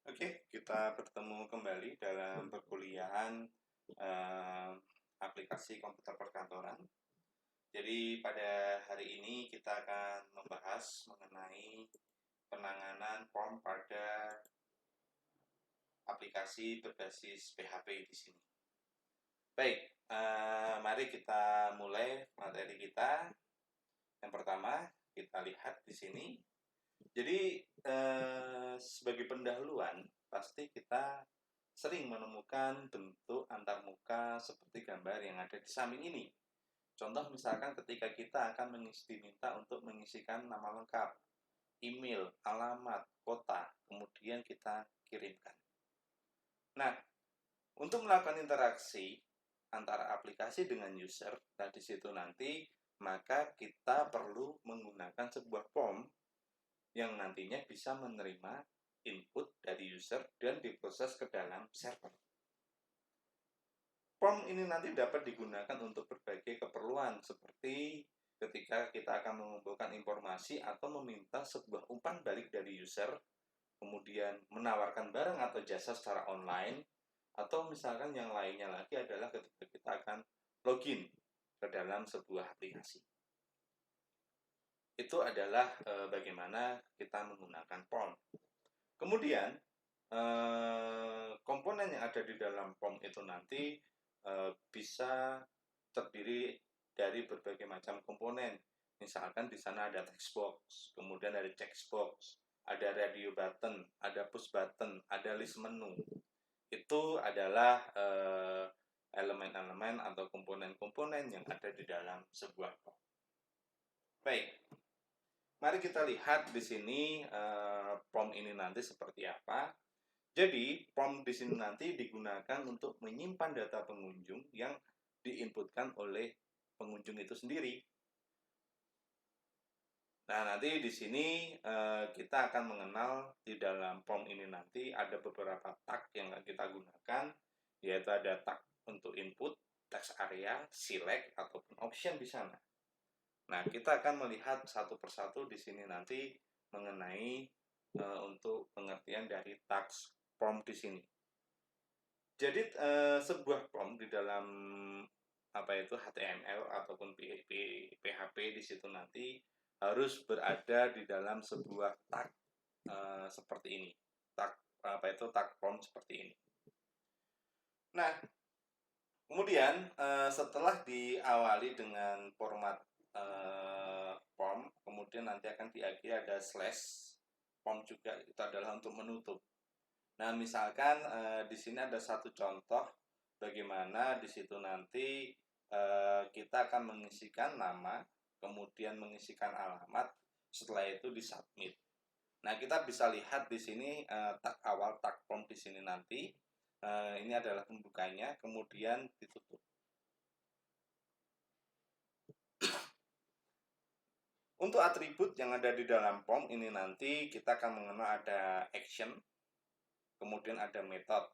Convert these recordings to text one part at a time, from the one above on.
Oke, kita bertemu kembali dalam perkuliahan eh, aplikasi komputer perkantoran. Jadi pada hari ini kita akan membahas mengenai penanganan form pada aplikasi berbasis PHP di sini. Baik, mari kita mulai materi kita. Yang pertama, kita lihat di sini. Jadi sebagai pendahuluan, pasti kita sering menemukan bentuk antarmuka seperti gambar yang ada di samping ini. Contoh misalkan ketika kita akan diminta untuk mengisikan nama lengkap, email, alamat, kota, kemudian kita kirimkan. Nah, untuk melakukan interaksi antara aplikasi dengan user, nah di situ nanti maka kita perlu menggunakan sebuah form yang nantinya bisa menerima input dari user dan diproses ke dalam server. Form ini nanti dapat digunakan untuk berbagai keperluan seperti ketika kita akan mengumpulkan informasi atau meminta sebuah umpan balik dari user, kemudian menawarkan barang atau jasa secara online, atau misalkan yang lainnya lagi adalah ketika kita akan login ke dalam sebuah aplikasi. Itu adalah bagaimana kita menggunakan form. Kemudian komponen yang ada di dalam form itu nanti bisa terdiri dari berbagai macam komponen. Misalkan di sana ada text box, kemudian ada checkbox, ada radio button, ada push button, ada list menu. Itu adalah elemen-elemen atau komponen-komponen yang ada di dalam sebuah form. Baik, mari kita lihat di sini form ini nanti seperti apa. Jadi, form di sini nanti digunakan untuk menyimpan data pengunjung yang diinputkan oleh pengunjung itu sendiri. Nah, nanti di sini kita akan mengenal di dalam form ini nanti ada beberapa tag yang kita gunakan, yaitu ada tag untuk input, text area, select, ataupun option di sana. Nah, kita akan melihat satu persatu di sini nanti mengenai untuk pengertian dari tags form di sini. Jadi sebuah form di dalam HTML ataupun PHP di situ nanti harus berada di dalam sebuah tag seperti ini. Tag form seperti ini. Nah, kemudian setelah diawali dengan format form, kemudian nanti akan diakhiri ada slash form juga, itu adalah untuk menutup. Nah, misalkan di sini ada satu contoh bagaimana di situ nanti kita akan mengisikan nama, kemudian mengisikan alamat, setelah itu disubmit. Nah, kita bisa lihat di sini tag awal tag form di sini nanti ini adalah pembukanya, kemudian ditutup. Untuk atribut yang ada di dalam form ini nanti kita akan mengenal ada action, kemudian ada method.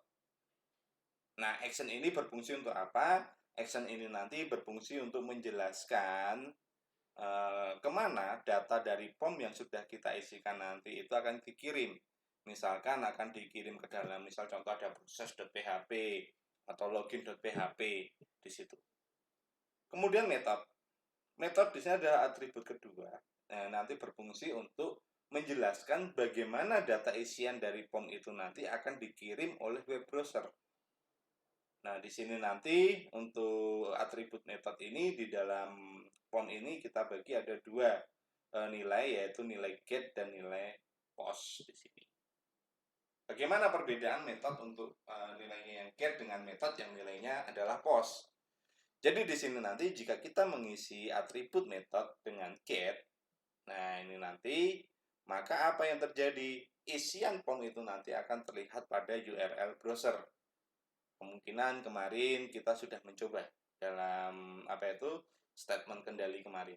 Nah, action ini berfungsi untuk apa? Action ini nanti berfungsi untuk menjelaskan kemana data dari form yang sudah kita isikan nanti itu akan dikirim. Misalkan akan dikirim ke dalam, misal contoh ada proses.php atau login.php di situ. Kemudian method. Method di sini adalah atribut kedua. Nanti berfungsi untuk menjelaskan bagaimana data isian dari form itu nanti akan dikirim oleh web browser. Nah, di sini nanti untuk atribut method ini di dalam form ini kita bagi ada dua nilai, yaitu nilai get dan nilai post di sini. Bagaimana perbedaan metode untuk nilainya yang get dengan metode yang nilainya adalah post? Jadi di sini nanti jika kita mengisi atribut method dengan get, nah ini nanti maka apa yang terjadi? Isian form itu nanti akan terlihat pada URL browser. Kemungkinan kemarin kita sudah mencoba dalam statement kendali kemarin.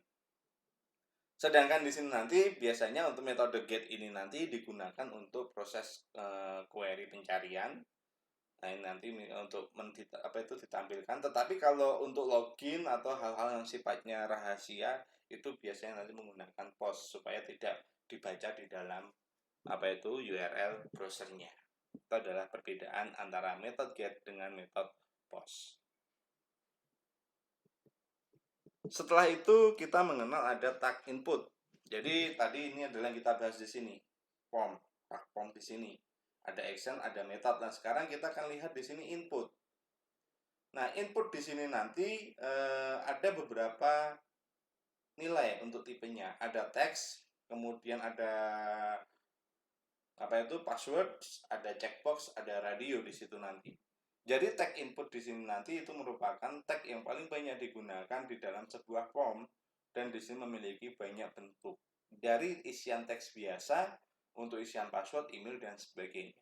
Sedangkan di sini nanti biasanya untuk metode get ini nanti digunakan untuk proses query pencarian. Nah, ini nanti untuk ditampilkan. Tetapi kalau untuk login atau hal-hal yang sifatnya rahasia itu biasanya nanti menggunakan post supaya tidak dibaca di dalam URL browsernya. Itu adalah perbedaan antara metode get dengan metode post. Setelah itu kita mengenal ada tag input. Jadi tadi ini adalah yang kita bahas di sini. Form, tag form di sini. Ada action, ada method. Nah, sekarang kita akan lihat di sini input. Nah, input di sini nanti ada beberapa nilai untuk tipenya. Ada teks, kemudian ada password, ada checkbox, ada radio di situ nanti. Jadi tag input di sini nanti itu merupakan tag yang paling banyak digunakan di dalam sebuah form dan di sini memiliki banyak bentuk. Dari isian teks biasa untuk isian password, email dan sebagainya.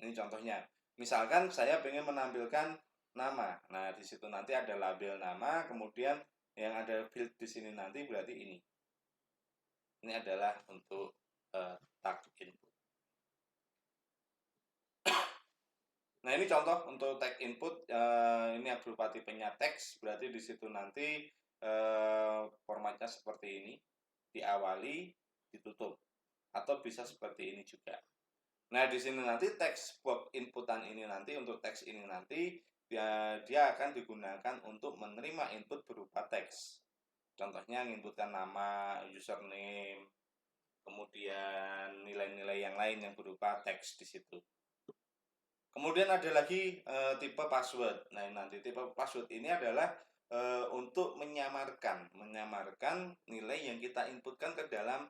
Ini contohnya. Misalkan saya ingin menampilkan nama. Nah, di situ nanti ada label nama, kemudian yang ada field di sini nanti berarti ini. Ini adalah untuk tag input. Nah, ini contoh untuk tag input, ini berupa tipenya teks, berarti di situ nanti formatnya seperti ini, diawali, ditutup, atau bisa seperti ini juga. Nah, di sini nanti teks box inputan ini nanti, untuk teks ini nanti, dia akan digunakan untuk menerima input berupa teks. Contohnya menginputkan nama, username, kemudian nilai-nilai yang lain yang berupa teks di situ. Kemudian ada lagi tipe password. Nah, nanti tipe password ini adalah untuk menyamarkan nilai yang kita inputkan ke dalam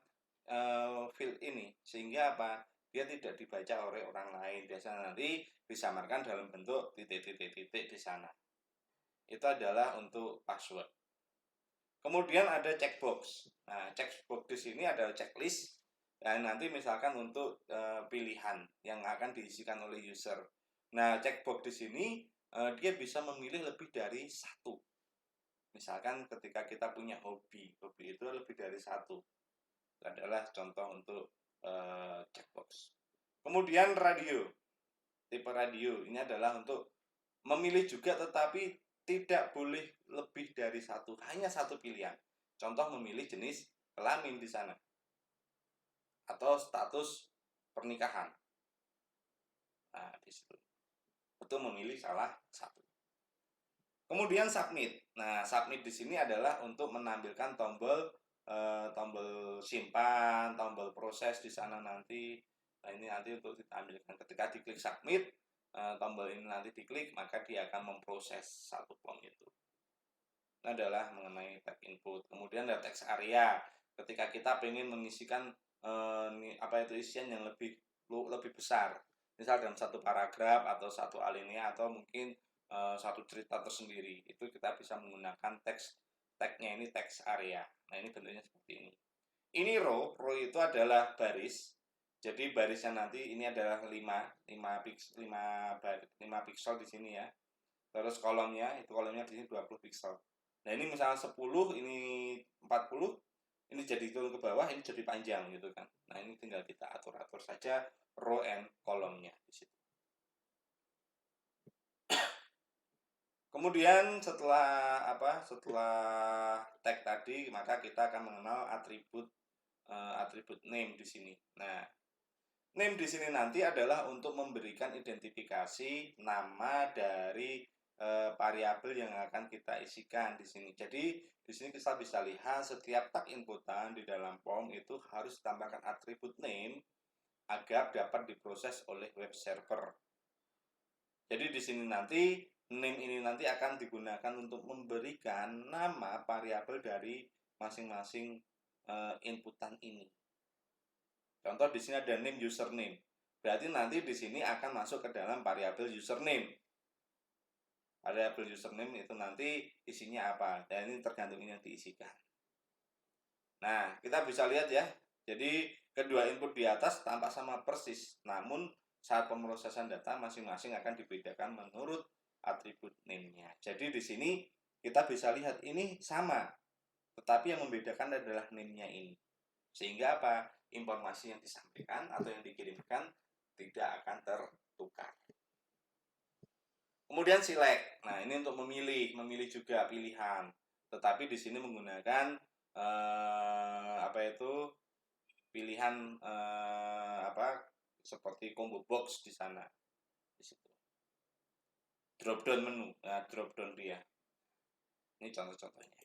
field ini, sehingga apa? Dia tidak dibaca oleh orang lain. Biasanya nanti disamarkan dalam bentuk titik-titik di sana. Itu adalah untuk password. Kemudian ada checkbox. Nah, checkbox di sini ada checklist. Dan nanti misalkan untuk pilihan yang akan diisikan oleh user. Nah, checkbox di sini dia bisa memilih lebih dari satu. Misalkan ketika kita punya hobi itu lebih dari satu. Itu adalah contoh untuk checkbox. Kemudian radio. Tipe radio ini adalah untuk memilih juga, tetapi tidak boleh lebih dari satu, hanya satu pilihan. Contoh memilih jenis kelamin di sana atau status pernikahan. Nah, di situ itu memilih salah satu. Kemudian submit. Nah, submit di sini adalah untuk menampilkan tombol simpan, tombol proses di sana nanti. Nah, ini nanti untuk ditampilkan ketika diklik submit, tombol ini nanti diklik, maka dia akan memproses satu form itu. Ini adalah mengenai tag input. Kemudian ada text area. Ketika kita ingin mengisikan isian yang lebih besar, misal dalam satu paragraf atau satu alinea atau mungkin satu cerita tersendiri, itu kita bisa menggunakan tagnya ini text area. Nah, ini bentuknya seperti ini. Ini row itu adalah baris. Jadi barisnya nanti ini adalah 5 pixel di sini ya. Terus kolomnya di sini 20 pixel. Nah, ini misalnya 10, ini 40, ini jadi turun ke bawah, ini jadi panjang gitu kan. Nah, ini tinggal kita atur-atur saja row and kolomnya di situ. Kemudian setelah tag tadi, maka kita akan mengenal atribut name di sini. Nah, name di sini nanti adalah untuk memberikan identifikasi nama dari variabel yang akan kita isikan di sini. Jadi di sini kita bisa lihat setiap tag inputan di dalam form itu harus ditambahkan atribut name agar dapat diproses oleh web server. Jadi di sini nanti name ini nanti akan digunakan untuk memberikan nama variabel dari masing-masing inputan ini. Contoh di sini ada name username. Berarti nanti di sini akan masuk ke dalam variabel username. Variabel username itu nanti isinya apa, dan ini tergantung yang diisikan. Nah, kita bisa lihat ya. Jadi kedua input di atas tampak sama persis, namun saat pemrosesan data masing-masing akan dibedakan menurut atribut name-nya. Jadi di sini kita bisa lihat ini sama, tetapi yang membedakan adalah name-nya ini. Sehingga apa? Informasi yang disampaikan atau yang dikirimkan tidak akan tertukar. Kemudian select. Nah, ini untuk memilih juga pilihan. Tetapi di sini menggunakan pilihan seperti combo box di sana di situ. Drop down menu, drop down dia. Ini contoh-contohnya.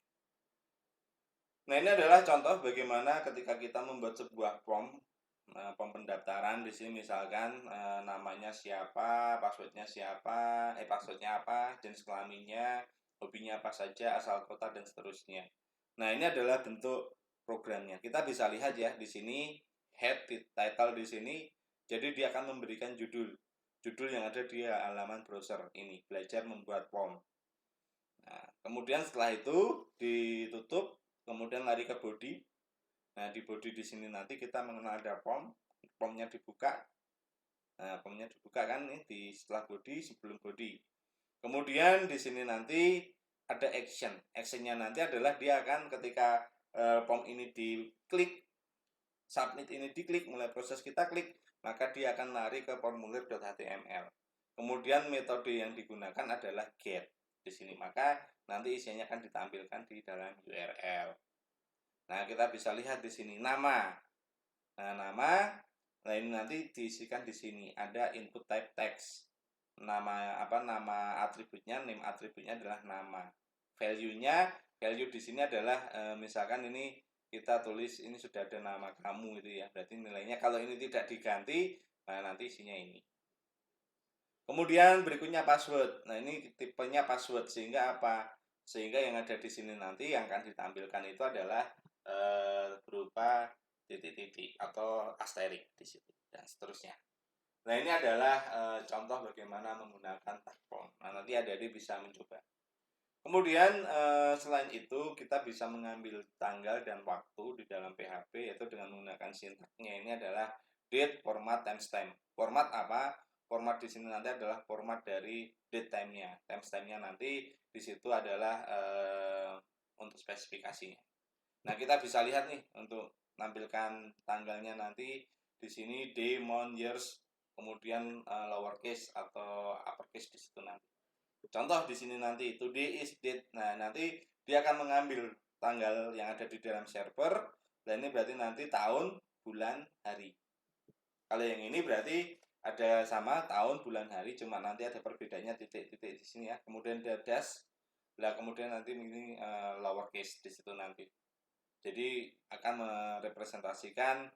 Nah, ini adalah contoh bagaimana ketika kita membuat sebuah form pendaftaran. Di sini misalkan namanya siapa, passwordnya siapa, passwordnya apa, jenis kelaminnya, hobinya apa saja, asal kota dan seterusnya. Nah, ini adalah bentuk programnya. Kita bisa lihat ya di sini head title di sini. Jadi dia akan memberikan judul yang ada di halaman browser ini, belajar membuat form. Nah, kemudian setelah itu ditutup, kemudian lari ke body. Nah, di body di sini nanti kita mengenal ada form, formnya dibuka. Nah, formnya dibuka kan nih di setelah body, sebelum body. Kemudian di sini nanti ada action. Actionnya nanti adalah dia akan ketika form ini diklik, submit ini diklik, mulai proses kita klik, maka dia akan lari ke formulir.html. Kemudian metode yang digunakan adalah get di sini, maka nanti isinya akan ditampilkan di dalam URL. Nah, kita bisa lihat di sini nama. Nah, nama ini nanti diisikan di sini ada input type text. Nama atributnya, name atributnya adalah nama. Value di sini adalah misalkan ini kita tulis ini sudah ada nama kamu itu ya. Berarti nilainya kalau ini tidak diganti, nah nanti isinya ini. Kemudian berikutnya password. Nah, ini tipenya password sehingga apa? Sehingga yang ada di sini nanti yang akan ditampilkan itu adalah berupa titik-titik atau asterik di situ dan seterusnya. Nah, ini adalah contoh bagaimana menggunakan tag form. Nah, nanti adik-adik bisa mencoba. Kemudian selain itu kita bisa mengambil tanggal dan waktu di dalam PHP yaitu dengan menggunakan sintaksnya ini adalah date, format, timestamp. Format apa? Format di sini nanti adalah format dari date time-nya. Timestamp-nya nanti di situ adalah untuk spesifikasinya. Nah, kita bisa lihat nih untuk menampilkan tanggalnya nanti di sini day, month, years, kemudian lowercase atau uppercase di situ nanti. Contoh di sini nanti today is date. Nah, nanti dia akan mengambil tanggal yang ada di dalam server dan ini berarti nanti tahun, bulan, hari. Kalau yang ini berarti ada sama tahun, bulan, hari, cuma nanti ada perbedaannya titik-titik di sini ya. Kemudian ada dash. Lah kemudian nanti ini lowercase di situ nanti. Jadi akan merepresentasikan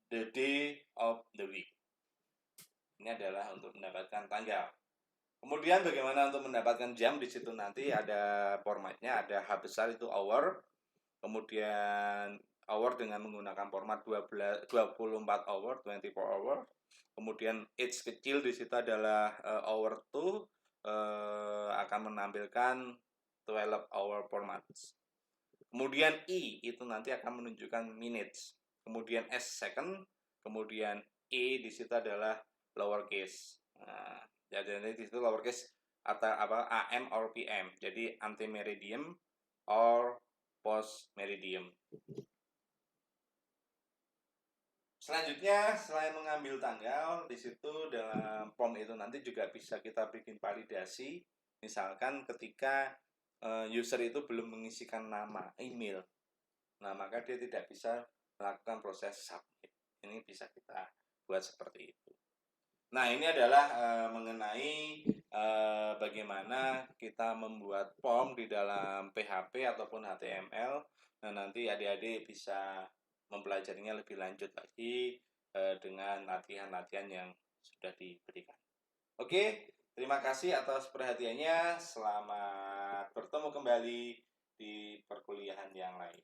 the day of the week. Ini adalah untuk mendapatkan tanggal. Kemudian bagaimana untuk mendapatkan jam di situ nanti ada formatnya, ada H besar itu hour. Kemudian hour dengan menggunakan format 24 hour, 24 hour. Kemudian age kecil di situ adalah hour 2 akan menampilkan 12 hour formats. Kemudian I itu nanti akan menunjukkan minutes. Kemudian S second, kemudian E di situ adalah lowercase. Nah, jadi di situ lowercase atau AM or PM. Jadi anti meridium or post meridium. Selanjutnya, selain mengambil tanggal, di situ dalam form itu nanti juga bisa kita bikin validasi. Misalkan ketika user itu belum mengisikan nama, email. Nah, maka dia tidak bisa melakukan proses submit. Ini bisa kita buat seperti itu. Nah, ini adalah mengenai bagaimana kita membuat form di dalam PHP ataupun HTML. Nah, nanti adik-adik bisa mempelajarinya lebih lanjut lagi dengan latihan-latihan yang sudah diberikan. Oke, terima kasih atas perhatiannya. Selamat bertemu kembali di perkuliahan yang lain.